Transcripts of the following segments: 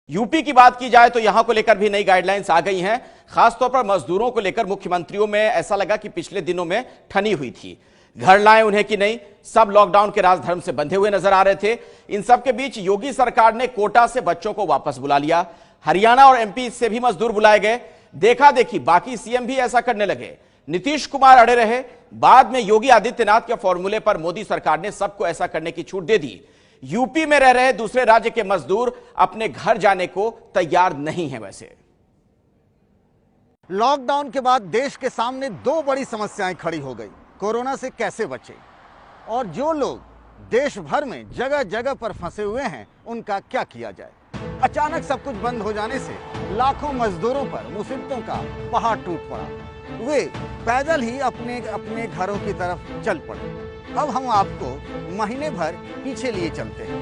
UP की बात की जाए तो यहां को लेकर भी नई गाइडलाइंस आ गई हैं। खासतौर पर मजदूरों को लेकर मुख्यमंत्रियों में ऐसा लगा कि पिछले दिनों में ठनी हुई थी। घर लाएं उन्हें कि नहीं, सब लॉकडाउन के राजधर्म से बंधे हुए नजर आ रहे थे। इन सब के बीच योगी सरकार ने कोटा से बच्चों को वापस बुला लिया। हरियाणा और एमपी से भी मजदूर बुलाए गए। देखा देखी बाकी सीएम भी ऐसा करने लगे। नीतीश कुमार अड़े रहे। बाद में योगी आदित्यनाथ के फॉर्मूले पर मोदी सरकार ने सबको ऐसा करने की छूट दे दी। यूपी में रह रहे दूसरे राज्य के मजदूर अपने घर जाने को तैयार नहीं है। वैसे लॉकडाउन के बाद देश के सामने दो बड़ी समस्याएं खड़ी हो गई। कोरोना से कैसे बचे और जो लोग देश भर में जगह जगह पर फंसे हुए हैं उनका क्या किया जाए। अचानक सब कुछ बंद हो जाने से लाखों मजदूरों पर मुसीबतों का पहाड़ टूट पड़ा। वे पैदल ही अपने अपने घरों की तरफ चल पड़े। अब हम आपको महीने भर पीछे लिए चलते हैं।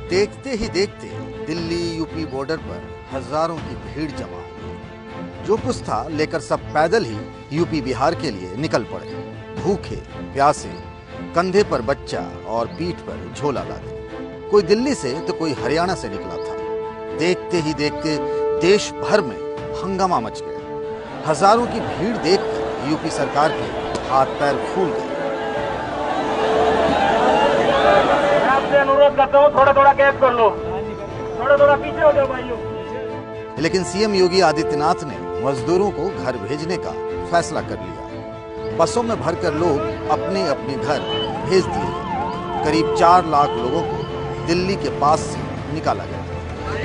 देखते ही देखते दिल्ली यूपी बॉर्डर पर हजारों की भीड़ जमा हो गई। जो कुछ था लेकर सब पैदल ही यूपी बिहार के लिए निकल पड़े। भूखे प्यासे, कंधे पर बच्चा और पीठ पर झोला लादे। कोई दिल्ली से तो कोई हरियाणा से निकला था। देखते ही देखते देश भर में हंगामा मच गया। हजारों की भीड़ देखकर यूपी सरकार के हाथ पैर फूल गए। मैं आपसे अनुरोध करता हूं, थोड़ा गैप कर लो, थोड़ा पीछे हो जाओ भाइयों। लेकिन सीएम योगी आदित्यनाथ ने मजदूरों को घर भेजने का फैसला कर लिया। बसों में भरकर लोग अपने अपने घर भेज दिए गए। करीब 4 लाख लोगों को दिल्ली के पास से निकाला गया।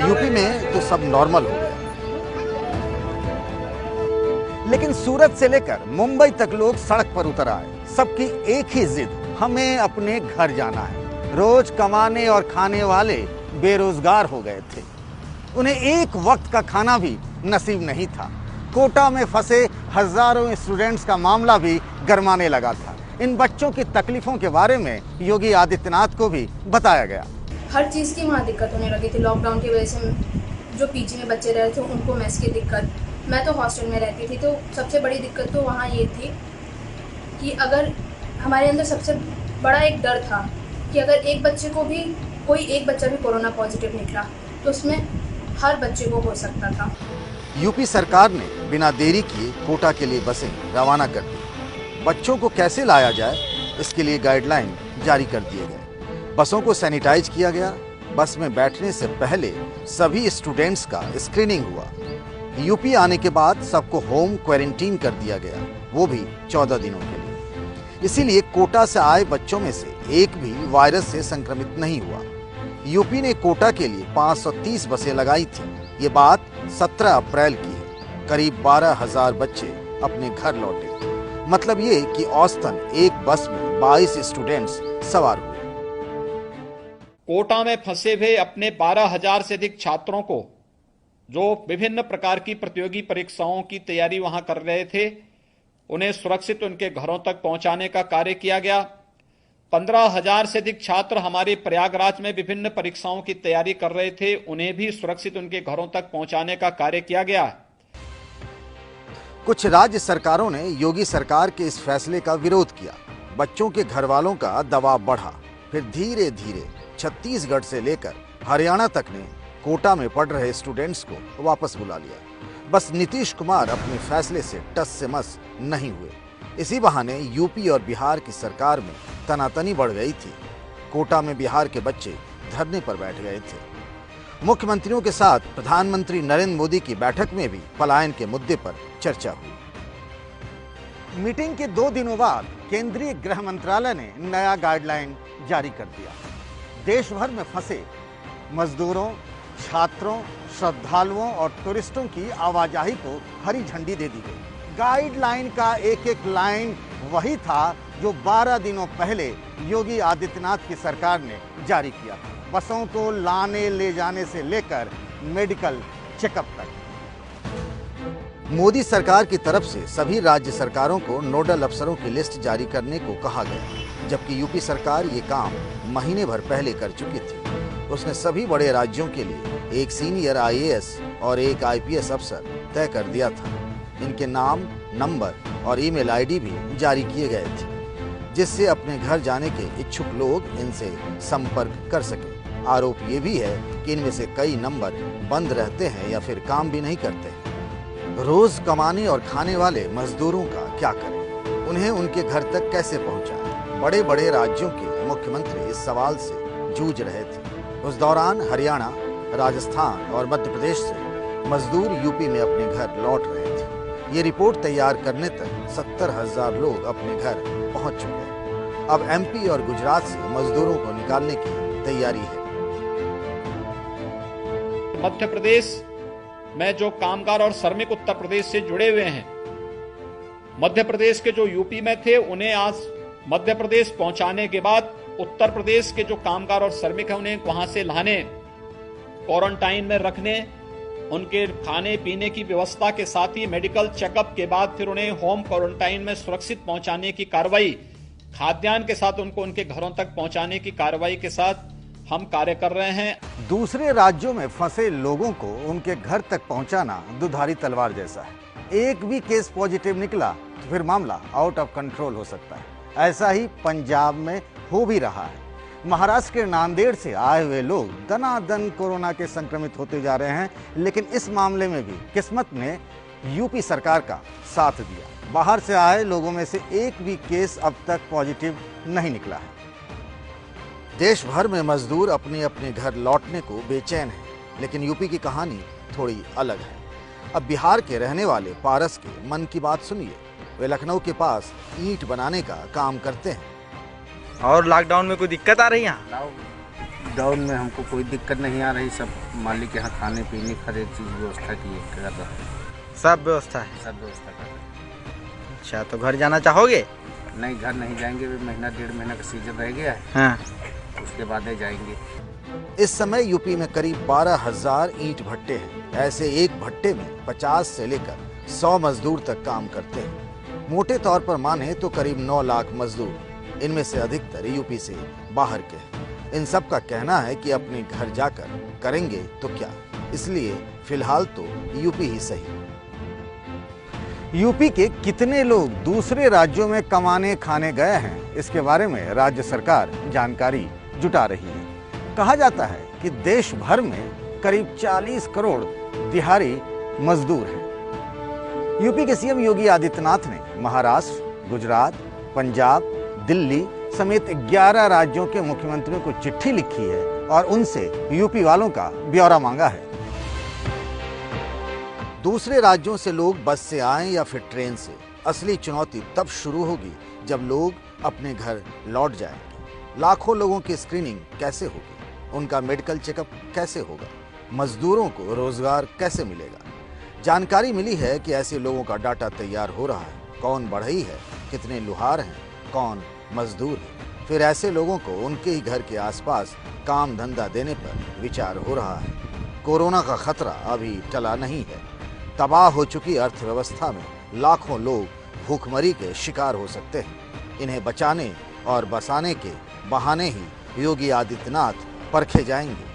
यूपी में तो सब नॉर्मल हो गया, लेकिन सूरत से लेकर मुंबई तक लोग सड़क पर उतर आए। सबकी एक ही जिद, हमें अपने घर जाना है। रोज कमाने और खाने वाले बेरोजगार हो गए थे। उन्हें एक वक्त का खाना भी नसीब नहीं था। कोटा में फंसे हजारों स्टूडेंट्स का मामला भी गरमाने लगा था। इन बच्चों की तकलीफों के बारे में योगी आदित्यनाथ को भी बताया गया। हर चीज़ की वहाँ दिक्कत होने लगी थी। लॉकडाउन की वजह से जो पीजी में बच्चे रहे थे उनको मेस की दिक्कत, मैं तो हॉस्टल में रहती थी, तो सबसे बड़ी दिक्कत तो वहाँ ये थी कि अगर हमारे अंदर सबसे बड़ा एक डर था कि अगर एक बच्चे को भी कोई एक बच्चा भी कोरोना पॉजिटिव निकला तो उसमें हर बच्चे को हो सकता था। यूपी सरकार ने बिना देरी किए कोटा के लिए बसें रवाना कर दी। बच्चों को कैसे लाया जाए इसके लिए गाइडलाइन जारी कर दिए गए। बसों को सैनिटाइज किया गया। बस में बैठने से पहले सभी स्टूडेंट्स का स्क्रीनिंग हुआ। यूपी आने के बाद सबको होम क्वारंटीन कर दिया गया, वो भी 14 दिनों के लिए। इसीलिए कोटा से आए बच्चों में से एक भी वायरस से संक्रमित नहीं हुआ। यूपी ने कोटा के लिए 530 बसें लगाई थी। ये बात 17 अप्रैल की है। करीब 12,000 बच्चे अपने घर लौटे। मतलब ये कि औसतन एक बस में 22 स्टूडेंट्स सवार हुए। कोटा में फंसे हुए अपने 12,000 से अधिक छात्रों को, जो विभिन्न प्रकार की प्रतियोगी परीक्षाओं की तैयारी वहां कर रहे थे, उन्हें सुरक्षित उनके घरों तक पहुंचाने का कार्य किया गया। 15,000 से अधिक छात्र हमारे प्रयागराज में विभिन्न परीक्षाओं की तैयारी कर रहे थे, उन्हें भी सुरक्षित उनके घरों तक पहुंचाने का कार्य किया गया। कुछ राज्य सरकारों ने योगी सरकार के इस फैसले का विरोध किया। बच्चों के घर वालों का दबाव बढ़ा। फिर धीरे धीरे छत्तीसगढ़ से लेकर हरियाणा तक ने कोटा में पढ़ रहे स्टूडेंट्स को वापस बुला लिया। बस नीतीश कुमार अपने फैसले से टस से मस नहीं हुए। इसी बहाने यूपी और बिहार की सरकार में तनातनी बढ़ गई थी। कोटा में बिहार के बच्चे धरने पर बैठ गए थे। मुख्यमंत्रियों के साथ प्रधानमंत्री नरेंद्र मोदी की बैठक में भी पलायन के मुद्दे पर चर्चा हुई। मीटिंग के 2 दिनों बाद केंद्रीय गृह मंत्रालय ने नया गाइडलाइन जारी कर दिया। देश भर में फंसे मजदूरों, छात्रों, श्रद्धालुओं और टूरिस्टों की आवाजाही को हरी झंडी दे दी गई। गाइडलाइन का एक एक लाइन वही था जो 12 दिनों पहले योगी आदित्यनाथ की सरकार ने जारी किया था। बसों को लाने ले जाने से लेकर मेडिकल चेकअप तक। मोदी सरकार की तरफ से सभी राज्य सरकारों को नोडल अफसरों की लिस्ट जारी करने को कहा गया, जबकि यूपी सरकार ये काम महीने भर पहले कर चुकी थी। उसने सभी बड़े राज्यों के लिए एक सीनियर आईएएस और एक आईपीएस अफसर तय कर दिया था। इनके नाम, नंबर और ईमेल आईडी भी जारी किए गए थे, जिससे अपने घर जाने के इच्छुक लोग इनसे संपर्क कर सके। आरोप ये भी है कि इनमें से कई नंबर बंद रहते हैं या फिर काम भी नहीं करते। रोज कमाने और खाने वाले मजदूरों का क्या करें, उन्हें उनके घर तक कैसे पहुंचाएं? बड़े बड़े राज्यों के मुख्यमंत्री इस सवाल से जूझ रहे थे। उस दौरान हरियाणा, राजस्थान और मध्य प्रदेश से मजदूर यूपी में अपने घर लौट रहे थे। ये रिपोर्ट तैयार करने तक 70,000 लोग अपने घर पहुंच चुके हैं। अब एमपी और गुजरात से मजदूरों को निकालने की तैयारी है। मध्य प्रदेश में जो कामगार और श्रमिक उत्तर प्रदेश से जुड़े हुए हैं, मध्य प्रदेश के जो यूपी में थे उन्हें आज मध्य प्रदेश पहुंचाने के बाद उत्तर प्रदेश के जो कामगार और श्रमिक हैं उन्हें वहां से लाने, क्वारंटाइन में रखने, उनके खाने पीने की व्यवस्था के साथ ही मेडिकल चेकअप के बाद फिर उन्हें होम क्वारंटाइन में सुरक्षित पहुंचाने की कार्रवाई, खाद्यान्न के साथ उनको उनके घरों तक पहुंचाने की कार्रवाई के साथ हम कार्य कर रहे हैं। दूसरे राज्यों में फंसे लोगों को उनके घर तक पहुंचाना दुधारी तलवार जैसा है। एक भी केस पॉजिटिव निकला तो फिर मामला आउट ऑफ कंट्रोल हो सकता है। ऐसा ही पंजाब में हो भी रहा है। महाराष्ट्र के नांदेड़ से आए हुए लोग दनादन कोरोना के संक्रमित होते जा रहे हैं, लेकिन इस मामले में भी किस्मत ने यूपी सरकार का साथ दिया। बाहर से आए लोगों में से एक भी केस अब तक पॉजिटिव नहीं निकला है। देश भर में मजदूर अपने अपने घर लौटने को बेचैन हैं, लेकिन यूपी की कहानी थोड़ी अलग है। अब बिहार के रहने वाले पारस के मन की बात सुनिए। वे लखनऊ के पास ईंट बनाने का काम करते हैं। और लॉकडाउन में कोई दिक्कत आ रही है यहाँ? लॉकडाउन में हमको कोई दिक्कत नहीं आ रही। सब मालिक यहाँ खाने पीने हर एक चीज़ व्यवस्था की कर रहा है। सब व्यवस्था है? सब व्यवस्था कर रहे हैं। अच्छा, तो घर जाना चाहोगे? नहीं, घर नहीं जाएंगे। महीना 1.5 महीना का सीजन रह गया है। हाँ, उसके बाद ही जाएंगे। इस समय यूपी में करीब 12,000 ईंट भट्टे हैं। ऐसे एक भट्टे में 50 से लेकर 100 मजदूर तक काम करते हैं। मोटे तौर पर माने तो करीब 9 लाख मजदूर, इनमें से अधिकतर यूपी से बाहर के हैं। इन सब का कहना है कि अपने घर जाकर करेंगे तो क्या, इसलिए फिलहाल तो यूपी ही सही। यूपी के कितने लोग दूसरे राज्यों में कमाने खाने गए हैं, इसके बारे में राज्य सरकार जानकारी जुटा रही है। कहा जाता है कि देश भर में करीब 40 करोड़ दिहाड़ी मजदूर हैं। यूपी के सीएम योगी आदित्यनाथ ने महाराष्ट्र, गुजरात, पंजाब, दिल्ली समेत 11 राज्यों के मुख्यमंत्रियों को चिट्ठी लिखी है और उनसे यूपी वालों का ब्यौरा मांगा है। दूसरे राज्यों से लोग बस से आएं या फिर ट्रेन से, असली चुनौती तब शुरू होगी जब लोग अपने घर लौट जाएंगे। लाखों लोगों की स्क्रीनिंग कैसे होगी, उनका मेडिकल चेकअप कैसे होगा, मजदूरों को रोजगार कैसे मिलेगा। जानकारी मिली है कि ऐसे लोगों का डाटा तैयार हो रहा है। कौन बढ़ई है, कितने लुहार हैं, कौन मजदूर है। फिर ऐसे लोगों को उनके ही घर के आसपास काम धंधा देने पर विचार हो रहा है। कोरोना का खतरा अभी टला नहीं है। तबाह हो चुकी अर्थव्यवस्था में लाखों लोग भूखमरी के शिकार हो सकते हैं। इन्हें बचाने और बसाने के बहाने ही योगी आदित्यनाथ परखे जाएंगे।